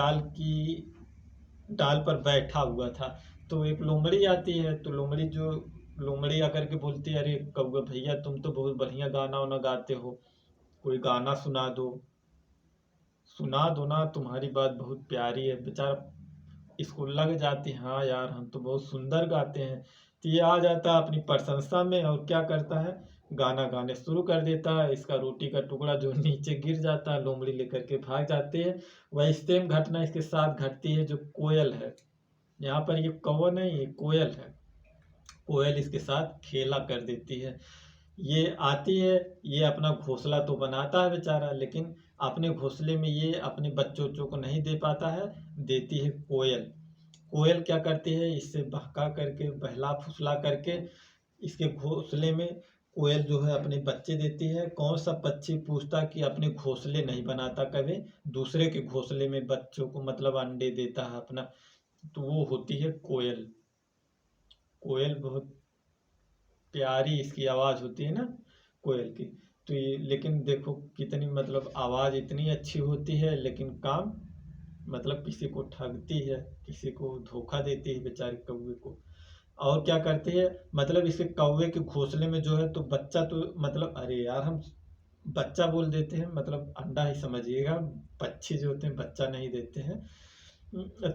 डाल पर बैठा हुआ था। तो एक लोमड़ी आती है, तो लोमड़ी आकर के बोलती है, अरे कौवा भैया तुम तो बहुत बढ़िया गाना वाना गाते हो, कोई गाना सुना दो ना, तुम्हारी बात बहुत प्यारी है। बेचारा इसको लग जाती है, हाँ यार हम तो बहुत सुंदर गाते हैं। तो ये आ जाता है अपनी प्रशंसा में और क्या करता है, गाना गाने शुरू कर देता है। इसका रोटी का टुकड़ा जो नीचे गिर जाता है, लोमड़ी लेकर के भाग जाती है। वही सेम घटना इसके साथ घटती है जो कोयल है। यहाँ पर ये कौवा नहीं, ये कोयल है। कोयल इसके साथ खेला कर देती है। ये आती है, ये अपना घोंसला तो बनाता है बेचारा, लेकिन अपने घोंसले में ये अपने बच्चों वच्चों को नहीं दे पाता है, देती है कोयल। कोयल क्या करती है, इससे बहका करके बहला फुसला करके इसके घोंसले में कोयल जो है अपने बच्चे देती है। कौन सा पक्षी पूछता कि अपने घोंसले नहीं बनाता कभी, दूसरे के घोंसले में बच्चों को मतलब अंडे देता है अपना, तो वो होती है कोयल। कोयल बहुत प्यारी इसकी आवाज होती है ना कोयल की। तो ये लेकिन देखो कितनी मतलब आवाज इतनी अच्छी होती है, लेकिन काम मतलब किसी को ठगती है, किसी को धोखा देती है बेचारे कौवे को। और क्या करती है, मतलब इसे कौवे के घोंसले में जो है तो बच्चा तो मतलब, अरे यार हम बच्चा बोल देते हैं, मतलब अंडा ही समझिएगा, पक्षी जो होते हैं बच्चा नहीं देते हैं।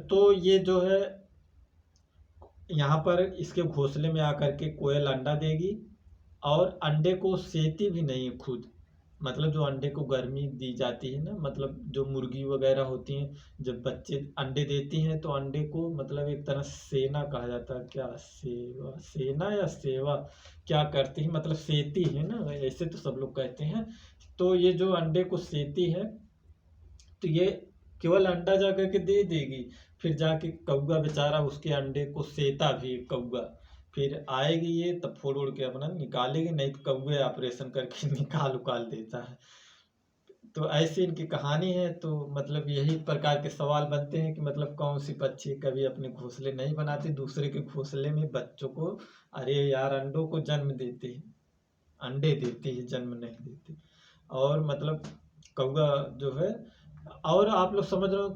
तो ये जो है यहाँ पर इसके घोंसले में आकर के कोयल अंडा देगी, और अंडे को सेती भी नहीं खुद, मतलब जो अंडे को गर्मी दी जाती है ना, मतलब जो मुर्गी वगैरह होती हैं जब बच्चे अंडे देती हैं तो अंडे को मतलब एक तरह सेना कहा जाता है, क्या सेवा, सेना या सेवा क्या करती है, मतलब सेती है ना, ऐसे तो सब लोग कहते हैं। तो ये जो अंडे को सेती है, तो ये केवल अंडा जा करके दे देगी, फिर जाके कौवा बेचारा उसके अंडे को सेता भी कौवा, फिर आएगी ये तब फोड़ उड़ के अपना निकालेगी, नहीं तो कौवे ऑपरेशन करके निकाल उकाल देता है। तो ऐसी इनकी कहानी है। तो मतलब यही प्रकार के सवाल बनते हैं कि मतलब कौन सी पक्षी कभी अपने घोंसले नहीं बनाती, दूसरे के घोंसले में बच्चों को, अरे यार अंडों को जन्म देती है, अंडे देती है, जन्म नहीं देती। और मतलब कौवा जो है, और आप लोग समझ रहे हो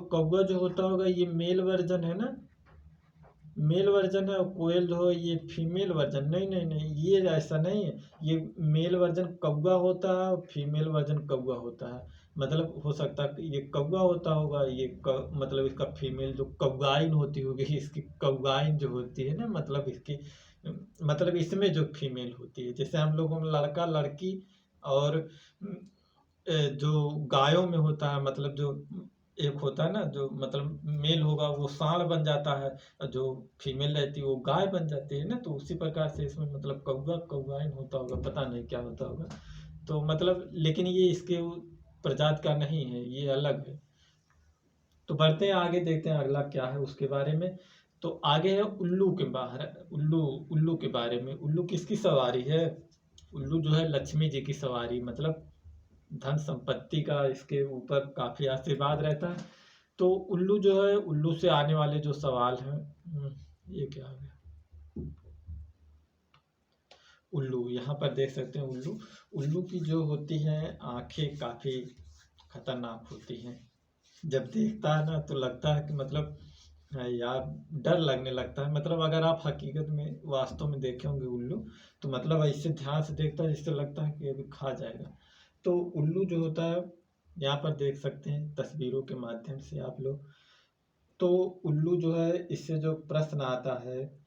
कौवा जो होता होगा ये मेल वर्जन है ना, मेल वर्जन है, और कोयल जो है ये फीमेल वर्जन, नहीं नहीं नहीं, ये ऐसा नहीं है, ये मेल वर्जन कौवा होता है और फीमेल वर्जन कौवा होता है। मतलब हो सकता है कि ये कौवा होता होगा, ये मतलब इसका फीमेल जो कौवाइन होती होगी, इसकी कौवाइन जो होती है ना, मतलब इसकी, मतलब इसमें जो फीमेल होती है, जैसे हम लोगों में लड़का लड़की, और जो गायों में होता है, मतलब जो एक होता है ना, जो मतलब मेल होगा वो सांड बन जाता है, और जो फीमेल रहती है वो गाय बन जाती है ना, तो उसी प्रकार से इसमें मतलब कौवा कौवाइन होता होगा, पता नहीं क्या होता होगा। तो मतलब लेकिन ये इसके प्रजाति का नहीं है, ये अलग है। तो बढ़ते हैं आगे, देखते हैं अगला क्या है उसके बारे में। तो आगे है उल्लू के बाहर, उल्लू, उल्लू के बारे में। उल्लू किसकी सवारी है? उल्लू जो है लक्ष्मी जी की सवारी, मतलब धन संपत्ति का इसके ऊपर काफी आशीर्वाद रहता है। तो उल्लू जो है, उल्लू से आने वाले जो सवाल हैं, ये क्या आ गया, उल्लू यहाँ पर देख सकते हैं। उल्लू, उल्लू की जो होती हैं आंखें काफी खतरनाक होती हैं, जब देखता है ना तो लगता है कि मतलब यार डर लगने लगता है। मतलब अगर आप हकीकत में वास्तव में देखे होंगे उल्लू, तो मतलब ऐसे ध्यान से देखता है जिससे लगता है कि अभी खा जाएगा। तो उल्लू जो होता है, यहाँ पर देख सकते हैं तस्वीरों के माध्यम से आप लोग। तो उल्लू जो है, इससे जो प्रश्न आता है,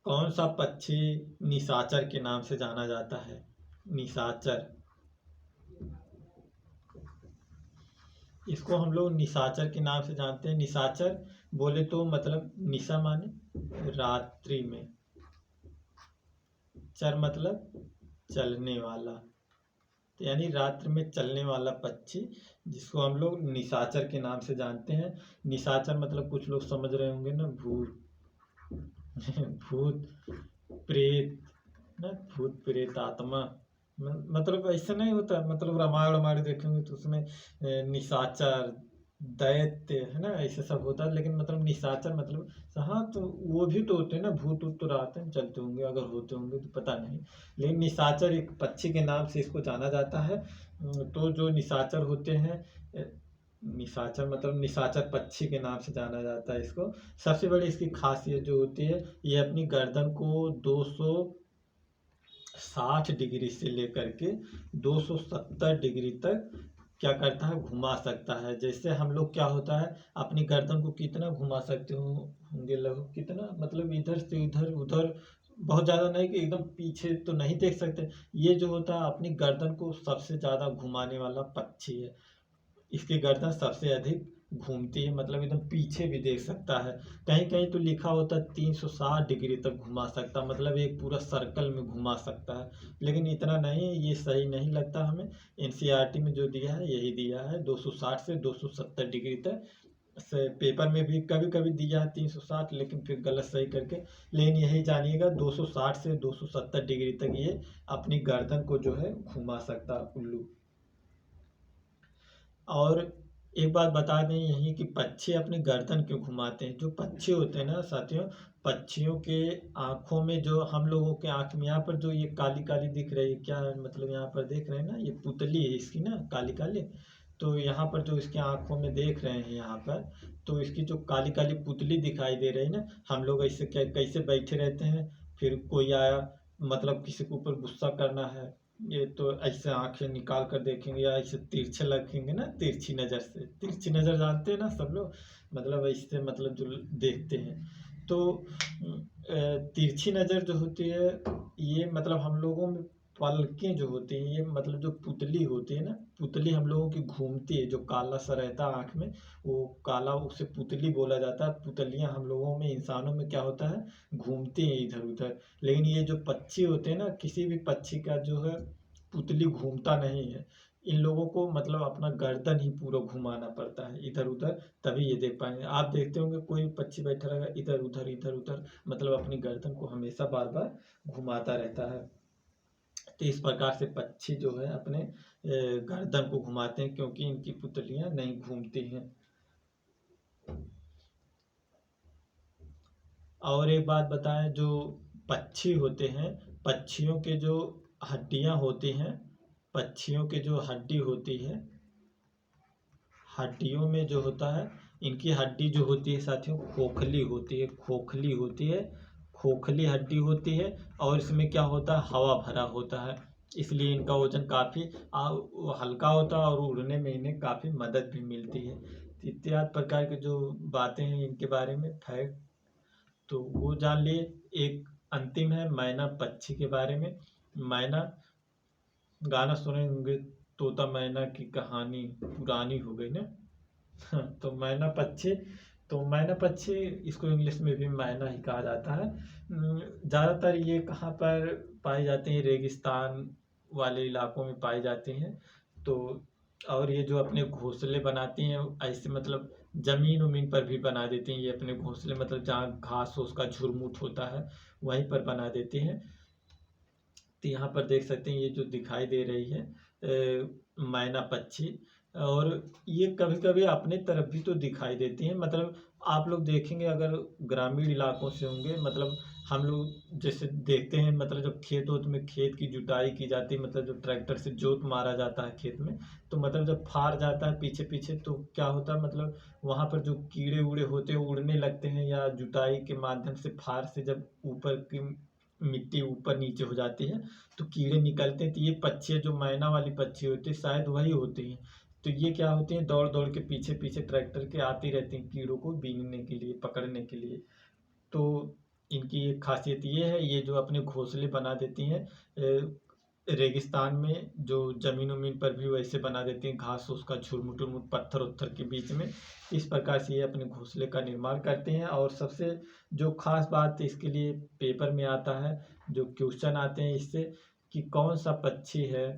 कौन सा पक्षी निशाचर के नाम से जाना जाता है? निशाचर, इसको हम लोग निशाचर के नाम से जानते हैं। निशाचर बोले तो मतलब निशा माने रात्रि में, चर मतलब चलने वाला, तो यानी रात्रि में चलने वाला पक्षी, जिसको हम लोग निशाचर के नाम से जानते हैं। निशाचर मतलब कुछ लोग समझ रहे होंगे ना, भूत भूत प्रेत ना, भूत प्रेत आत्मा, मतलब ऐसा नहीं होता। मतलब रामायण रामायण देखेंगे तो उसमें निशाचर दैत्य है ना, ऐसे सब होता है। लेकिन मतलब निशाचर मतलब, हाँ तो वो भी तो होते हैं ना, भूत ऊत तो रात में चलते होंगे, अगर होते होंगे तो पता नहीं। लेकिन निशाचर एक पक्षी के नाम से इसको जाना जाता है। तो जो निशाचर होते हैं, निशाचर मतलब निशाचर पक्षी के नाम से जाना जाता है इसको। सबसे बड़ी इसकी खासियत जो होती है, ये अपनी गर्दन को 260 डिग्री से लेकर के 270 डिग्री तक क्या करता है, घुमा सकता है। जैसे हम लोग क्या होता है, अपनी गर्दन को कितना घुमा सकते होंगे, लगभग कितना, मतलब इधर से इधर उधर, बहुत ज़्यादा नहीं कि एकदम पीछे तो नहीं देख सकते। ये जो होता है अपनी गर्दन को सबसे ज़्यादा घुमाने वाला पक्षी है। इसकी गर्दन सबसे अधिक घूमती है, मतलब एकदम पीछे भी देख सकता है। कहीं कहीं तो लिखा होता है 360 डिग्री तक घुमा सकता, मतलब एक पूरा सर्कल में घुमा सकता है। लेकिन इतना नहीं, ये सही नहीं लगता हमें। एनसीईआरटी में जो दिया है यही दिया है, 260 से 270 डिग्री तक। से पेपर में भी कभी कभी दिया है 360, लेकिन फिर गलत सही करके। लेकिन यही जानिएगा 260 से 270 डिग्री तक ये अपनी गर्दन को जो है घुमा सकता है उल्लू। और एक बात बता दें यही कि पक्षी अपनी गर्दन क्यों घुमाते हैं। जो पक्षी होते हैं ना साथियों, पक्षियों के आँखों में, जो हम लोगों के आँख में यहाँ पर जो ये काली काली दिख रही है, क्या मतलब यहाँ पर देख रहे हैं ना, ये पुतली है इसकी ना, काली काली। तो यहाँ पर जो इसके आँखों में देख रहे हैं यहाँ पर, तो इसकी जो काली काली पुतली दिखाई दे रही है ना, हम लोग ऐसे क्या कैसे बैठे रहते हैं, फिर कोई आया, मतलब किसी के ऊपर गुस्सा करना है, ये तो ऐसे आंखें निकाल कर देखेंगे या ऐसे तिरछे रखेंगे ना, तिरछी नज़र से, तिरछी नज़र जानते हैं ना सब लोग, मतलब ऐसे मतलब जो देखते हैं। तो तिरछी नज़र जो होती है, ये मतलब हम लोगों में पलकें जो होती हैं, ये मतलब जो पुतली होती है ना, पुतली हम लोगों की घूमती है, जो काला सा रहता है आँख में, वो काला, उसे पुतली बोला जाता है। पुतलियाँ हम लोगों में, इंसानों में क्या होता है, घूमती हैं इधर उधर। लेकिन ये जो पक्षी होते हैं ना, किसी भी पक्षी का जो है पुतली घूमता नहीं है। इन लोगों को मतलब अपना गर्दन ही पूरा घुमाना पड़ता है इधर उधर, तभी ये देख पाएंगे। आप देखते होंगे कोई पक्षी बैठा रहेगा इधर उधर इधर उधर, मतलब अपनी गर्दन को हमेशा बार बार घुमाता रहता है। तो इस प्रकार से पक्षी जो है अपने गर्दन को घुमाते हैं, क्योंकि इनकी पुतलियां नहीं घूमती हैं। और एक बात बताएं, जो पक्षी होते हैं, पक्षियों के जो हड्डियां होती हैं, पक्षियों की जो हड्डी होती है, हड्डियों में जो होता है, इनकी हड्डी जो होती है साथियों, खोखली होती है, खोखली होती है, खोखली हड्डी होती है। और इसमें क्या होता है, हवा भरा होता है, इसलिए इनका वजन काफ़ी हल्का होता है और उड़ने में इन्हें काफ़ी मदद भी मिलती है। इत्यादि प्रकार की जो बातें हैं इनके बारे में फैक्ट, तो वो जान लिए। एक अंतिम है मैना पक्षी के बारे में। मैना, गाना सुने होंगे, तोता मैना की कहानी पुरानी हो गई ना। तो मैना पक्षी, तो मैना पक्षी, इसको इंग्लिश में भी मैना ही कहा जाता है। ज़्यादातर ये कहाँ पर पाई जाती हैं, रेगिस्तान वाले इलाकों में पाई जाती हैं। तो और ये जो अपने घोंसले बनाती हैं ऐसे, मतलब जमीन उमीन पर भी बना देती हैं ये अपने घोंसले, मतलब जहाँ घास फूस का झुरमुट होता है वहीं पर बना देती हैं। तो यहाँ पर देख सकते हैं ये जो दिखाई दे रही है मैना पक्षी, और ये कभी कभी अपने तरफ भी तो दिखाई देती हैं। मतलब आप लोग देखेंगे अगर ग्रामीण इलाकों से होंगे, मतलब हम लोग जैसे देखते हैं, मतलब जब खेत वोत में खेत की जुताई की जाती है, मतलब जब ट्रैक्टर से जोत मारा जाता है खेत में, तो मतलब जब फार जाता है पीछे पीछे, तो क्या होता है, मतलब वहाँ पर जो कीड़े उड़े होते हैं उड़ने लगते हैं, या जुताई के माध्यम से फार से जब ऊपर की मिट्टी ऊपर नीचे हो जाती है तो कीड़े निकलते हैं। तो ये पक्षी जो मैना वाली पक्षी होती है शायद वही होती हैं। तो ये क्या होती हैं, दौड़ दौड़ के पीछे पीछे ट्रैक्टर के आती रहती हैं कीड़ों को बीनने के लिए, पकड़ने के लिए। तो इनकी एक खासियत ये है, ये जो अपने घोंसले बना देती हैं रेगिस्तान में, जो जमीन उमीन पर भी वैसे बना देती हैं, घास उसका झुरमुट उरमुट पत्थर उत्थर के बीच में। इस प्रकार से ये अपने घोंसले का निर्माण करते हैं। और सबसे जो खास बात इसके लिए पेपर में आता है, जो क्वेश्चन आते हैं इससे, कि कौन सा पक्षी है,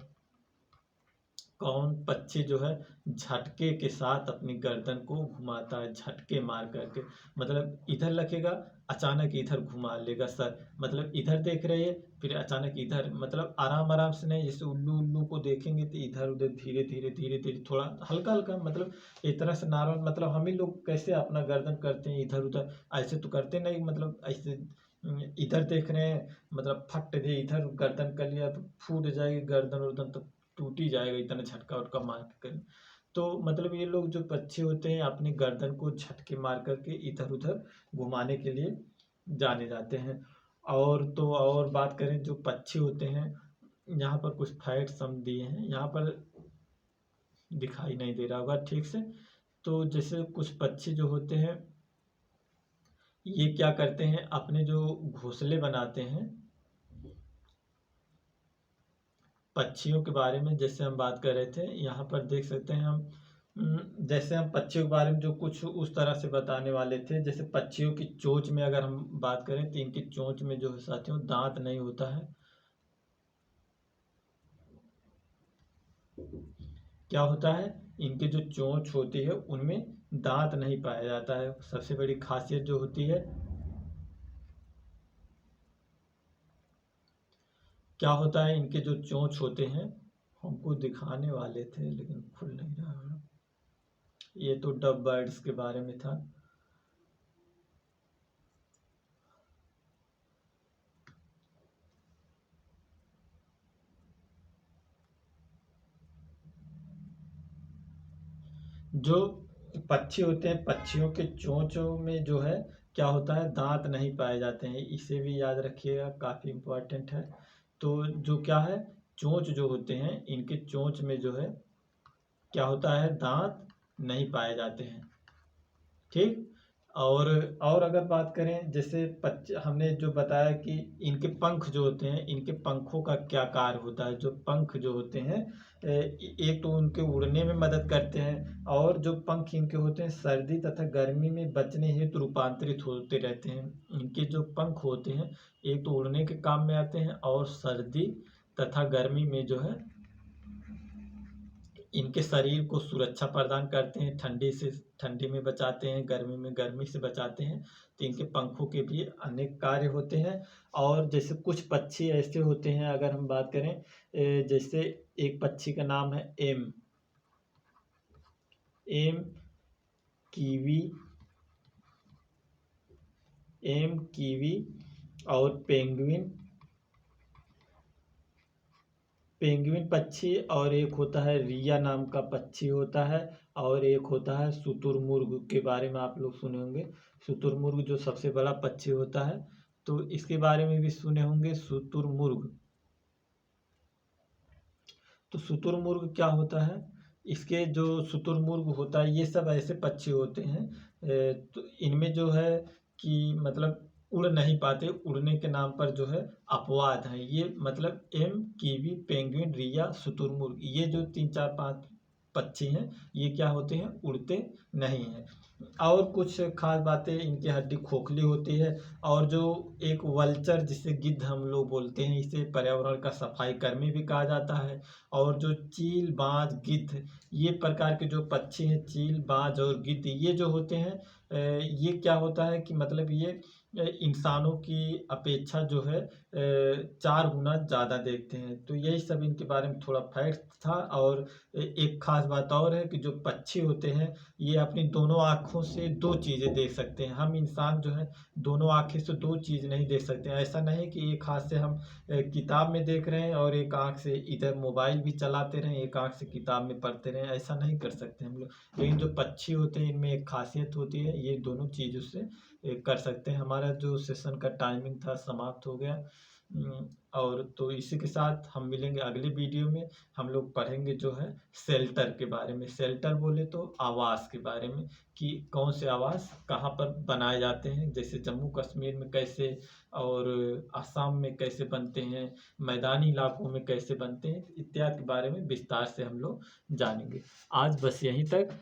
कौन पक्षी जो है झटके के साथ अपनी गर्दन को घुमाता है, झटके मार करके, मतलब इधर रखेगा अचानक इधर घुमा लेगा सर, मतलब इधर देख रहे हैं फिर अचानक इधर, मतलब आराम आराम से नहीं, जैसे उल्लू उल्लू को देखेंगे तो इधर उधर धीरे धीरे धीरे धीरे, थोड़ा हल्का हल्का, मतलब एक तरह से नॉर्मल, मतलब हम ही लोग कैसे अपना गर्दन करते हैं इधर उधर, ऐसे तो करते नहीं, मतलब ऐसे इधर देख रहे हैं, मतलब फट दे इधर गर्दन कर लिया तो फूट जाएगी गर्दन वर्दन, तो टूट ही जाएगा इतना झटका उटका मार के करें। तो मतलब ये लोग जो पक्षी होते हैं अपनी गर्दन को झटके मार करके इधर उधर घुमाने के लिए जाने जाते हैं। और तो और बात करें जो पक्षी होते हैं, यहाँ पर कुछ फैक्ट्स हम दिए हैं, यहाँ पर दिखाई नहीं दे रहा होगा ठीक से। तो जैसे कुछ पक्षी जो होते हैं ये क्या करते हैं, अपने जो घोंसले बनाते हैं पक्षियों के बारे में जैसे हम बात कर रहे थे, यहाँ पर देख सकते हैं हम, जैसे हम पक्षियों के बारे में जो कुछ उस तरह से बताने वाले थे, जैसे पक्षियों की चोंच में अगर हम बात करें तो इनकी चोंच में जो है साथियों दांत नहीं होता है। क्या होता है, इनकी जो चोंच होती है उनमें दांत नहीं पाया जाता है। सबसे बड़ी खासियत जो होती है, क्या होता है, इनके जो चोंच होते हैं, हमको दिखाने वाले थे लेकिन खुल नहीं रहा। ये तो डब बर्ड्स के बारे में था। जो पक्षी होते हैं, पक्षियों के चोंचों में जो है क्या होता है, दांत नहीं पाए जाते हैं, इसे भी याद रखिएगा, काफ़ी इम्पोर्टेंट है। तो जो क्या है, चोंच जो होते हैं, इनके चोंच में जो है क्या होता है, दांत नहीं पाए जाते हैं। ठीक। और अगर बात करें, जैसे हमने जो बताया कि इनके पंख जो होते हैं, इनके पंखों का क्या कार्य होता है। जो पंख जो होते हैं, एक तो उनके उड़ने में मदद करते हैं, और जो पंख इनके होते हैं सर्दी तथा गर्मी में बचने हेतु रूपांतरित होते रहते हैं। इनके जो पंख होते हैं, एक तो उड़ने के काम में आते हैं, और सर्दी तथा गर्मी में जो है इनके शरीर को सुरक्षा प्रदान करते हैं, ठंडी में बचाते हैं, गर्मी में गर्मी से बचाते हैं। तो इनके पंखों के भी अनेक कार्य होते हैं। और जैसे कुछ पक्षी ऐसे होते हैं, अगर हम बात करें, जैसे एक पक्षी का नाम है एम कीवी, और पेंगुइन पक्षी, और एक होता है रिया नाम का पक्षी होता है, और एक होता है शुतुरमुर्ग। के बारे में आप लोग सुने होंगे। शुतुरमुर्ग जो सबसे बड़ा पक्षी होता है, तो इसके बारे में भी सुने होंगे, शुतुरमुर्ग। तो शुतुरमुर्ग क्या होता है, इसके जो शुतुरमुर्ग होता है, ये सब ऐसे पक्षी होते हैं, तो इनमें जो है कि मतलब उड़ नहीं पाते, उड़ने के नाम पर जो है अपवाद हैं। ये मतलब एम कीवी, पेंगुइन, रिया, शुतुरमुर्ग, ये जो 3 4 5 पक्षी हैं, ये क्या होते हैं, उड़ते नहीं हैं। और कुछ खास बातें, इनकी हड्डी खोखली होती है। और जो एक वल्चर, जिसे गिद्ध हम लोग बोलते हैं, इसे पर्यावरण का सफाई कर्मी भी कहा जाता है। और जो चील, बाज, गिद्ध, ये प्रकार के जो पक्षी हैं, चील, बाज और गिद्ध, ये जो होते हैं, ये क्या होता है कि मतलब ये इंसानों की अपेक्षा जो है 4 गुना ज़्यादा देखते हैं। तो यही सब इनके बारे में थोड़ा फैक्ट था। और एक खास बात और है कि जो पक्षी होते हैं, ये अपनी दोनों आँखों से 2 चीज़ें देख सकते हैं। हम इंसान जो है दोनों आँखें से 2 चीज़ नहीं देख सकते। ऐसा नहीं कि एक हाथ से हम किताब में देख रहे हैं और एक आँख से इधर मोबाइल भी चलाते रहें, एक आँख से किताब में पढ़ते रहें, ऐसा नहीं कर सकते हम लोग। लेकिन जो पक्षी होते हैं, इनमें एक खासियत होती है, ये दोनों चीज़ों से कर सकते हैं। हमारा जो सेशन का टाइमिंग था समाप्त हो गया। और तो इसी के साथ हम मिलेंगे अगले वीडियो में। हम लोग पढ़ेंगे जो है शेल्टर के बारे में। शेल्टर बोले तो आवास के बारे में, कि कौन से आवास कहाँ पर बनाए जाते हैं, जैसे जम्मू कश्मीर में कैसे, और असम में कैसे बनते हैं, मैदानी इलाकों में कैसे बनते हैं, इत्यादि के बारे में विस्तार से हम लोग जानेंगे। आज बस यहीं तक।